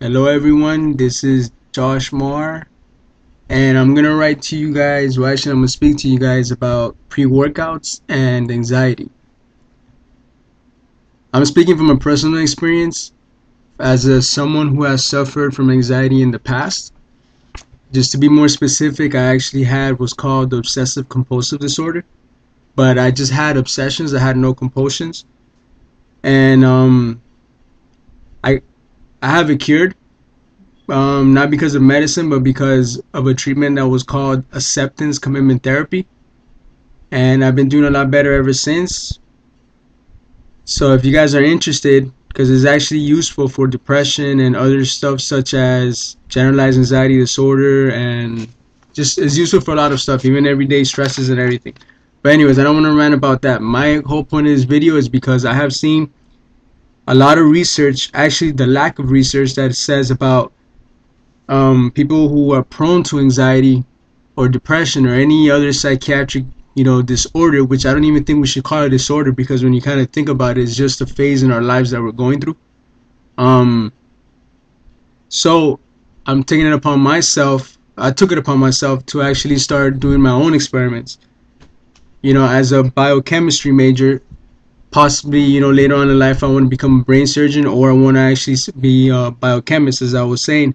Hello everyone, this is Josh Marr, and I'm gonna write to you guys, or actually I'm gonna speak to you guys about pre-workouts and anxiety. I'm speaking from a personal experience as someone who has suffered from anxiety in the past. Just to be more specific, I actually had what's called obsessive compulsive disorder, but I just had obsessions, I had no compulsions, and I I have it cured. Not because of medicine, but because of a treatment that was called acceptance commitment therapy. And I've been doing a lot better ever since. So if you guys are interested, because it's actually useful for depression and other stuff such as generalized anxiety disorder, and just it's useful for a lot of stuff, even everyday stresses and everything. But anyways, I don't want to rant about that. My whole point of this video is because I have seen a lot of research, actually the lack of research that says about people who are prone to anxiety or depression or any other psychiatric, disorder, which I don't even think we should call it a disorder, because when you kind of think about it, it's just a phase in our lives that we're going through. So I'm taking it upon myself. I took it upon myself to actually start doing my own experiments. As a biochemistry major, possibly, later on in life, I want to become a brain surgeon, or I want to actually be a biochemist, as I was saying.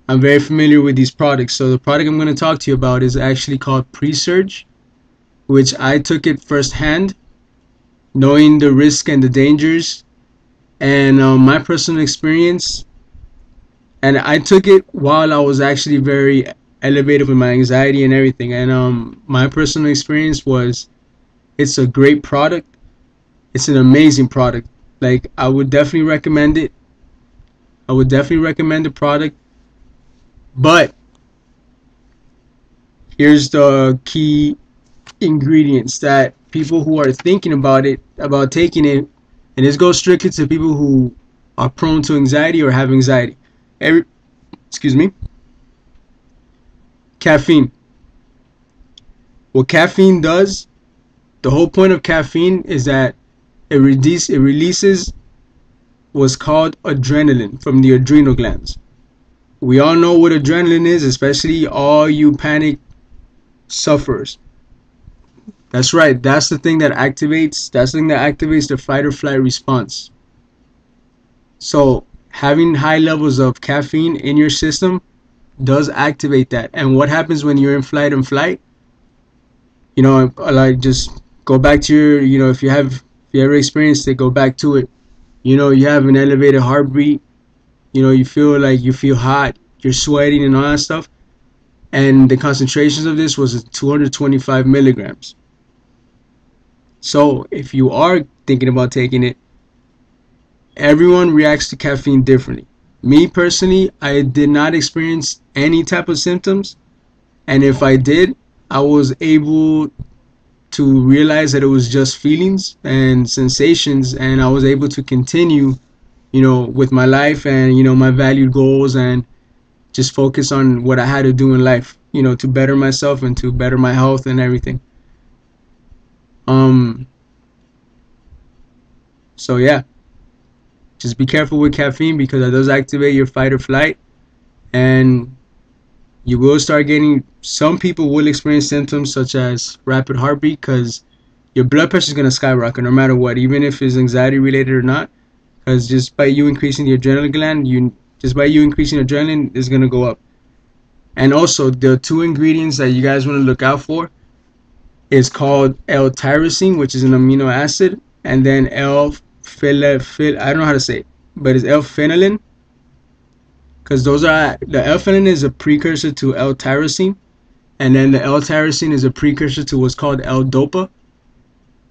I'm very familiar with these products. So the product I'm going to talk to you about is actually called Presurge, which I took it firsthand, knowing the risk and the dangers and my personal experience. And I took it while I was actually very elevated with my anxiety and everything. And my personal experience was, it's a great product. It's an amazing product. Like, I would definitely recommend it. I would definitely recommend the product. But here's the key ingredients that people who are thinking about it, about taking it, and this goes strictly to people who are prone to anxiety or have anxiety. Excuse me. Caffeine. What caffeine does, the whole point of caffeine is that it releases what's called adrenaline from the adrenal glands. We all know what adrenaline is, especially all you panic sufferers. That's right. That's the thing that activates. That's the thing that activates the fight or flight response. So having high levels of caffeine in your system does activate that. And what happens when you're in flight and flight? Like, just go back to your, if you ever experienced it, go back to it. You have an elevated heartbeat. You feel hot, you're sweating and all that stuff. And the concentrations of this was 225 milligrams. So if you are thinking about taking it, everyone reacts to caffeine differently. Me personally, I did not experience any type of symptoms. And if I did, I was able to realize that it was just feelings and sensations, and I was able to continue with my life and, my valued goals, and just focus on what I had to do in life, to better myself and to better my health and everything. So yeah, just be careful with caffeine, because it does activate your fight or flight, and you will start getting, some people will experience symptoms such as rapid heartbeat, because your blood pressure is going to skyrocket no matter what, even if it's anxiety related or not. Because just by you increasing the adrenaline gland, adrenaline is going to go up. And also, the two ingredients that you guys want to look out for is called L-tyrosine, which is an amino acid, and then I don't know how to say it, but it's L-phenylene. Because the L-phenylene is a precursor to L-tyrosine, and then the L-tyrosine is a precursor to what's called L-dopa,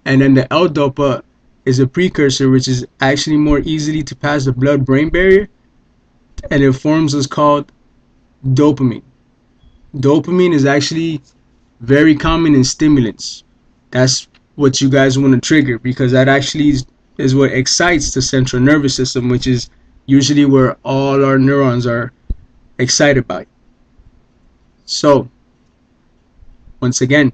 and then the L-dopa is a precursor which is actually more easily to pass the blood-brain barrier, and it forms what's called dopamine. Dopamine is actually very common in stimulants. That's what you guys want to trigger, because that actually is what excites the central nervous system, which is usually where all our neurons are excited by. So, once again,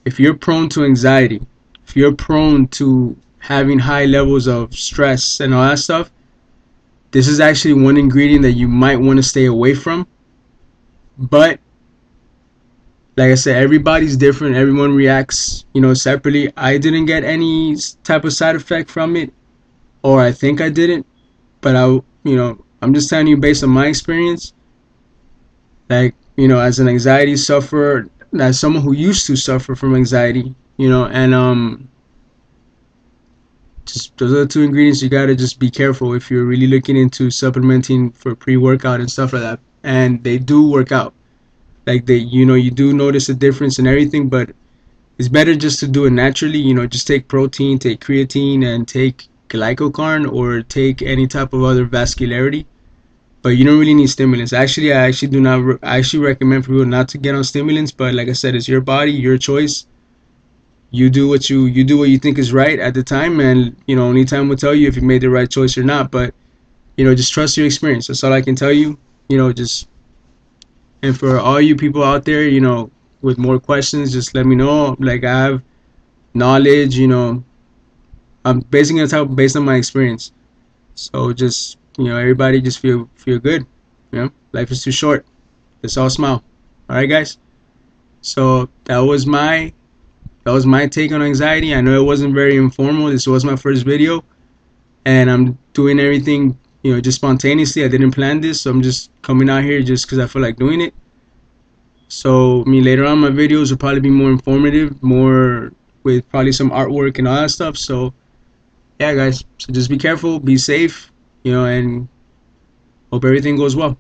if you're prone to anxiety, if you're prone to having high levels of stress and all that stuff, this is actually one ingredient that you might want to stay away from. But like I said, everybody's different. Everyone reacts, separately. I didn't get any type of side effect from it, or I think I didn't. But I'm just telling you based on my experience. Like, as an anxiety sufferer, as someone who used to suffer from anxiety, and just those are the two ingredients you gotta just be careful if you're really looking into supplementing for pre-workout and stuff like that. And they do work out. Like you do notice a difference in everything, but it's better just to do it naturally. Just take protein, take creatine, and take glycocarn, or take any type of other vascularity. But you don't really need stimulants. Actually, I actually do not. I actually recommend for people not to get on stimulants. But like I said, it's your body, your choice. You do what you do what you think is right at the time, and only time will tell you if you made the right choice or not. But just trust your experience. That's all I can tell you. Just, and for all you people out there, with more questions, just let me know. Like, I have knowledge. I'm basing it out based on my experience. So just, everybody just feel good. Life is too short. Let's all smile. All right, guys. So that was my take on anxiety. I know it wasn't very informal. This was my first video, and I'm doing everything, just spontaneously. I didn't plan this, so I'm just coming out here just because I feel like doing it. So, later on, my videos will probably be more informative, more with probably some artwork and all that stuff. So, yeah, guys. So just be careful, be safe, and hope everything goes well.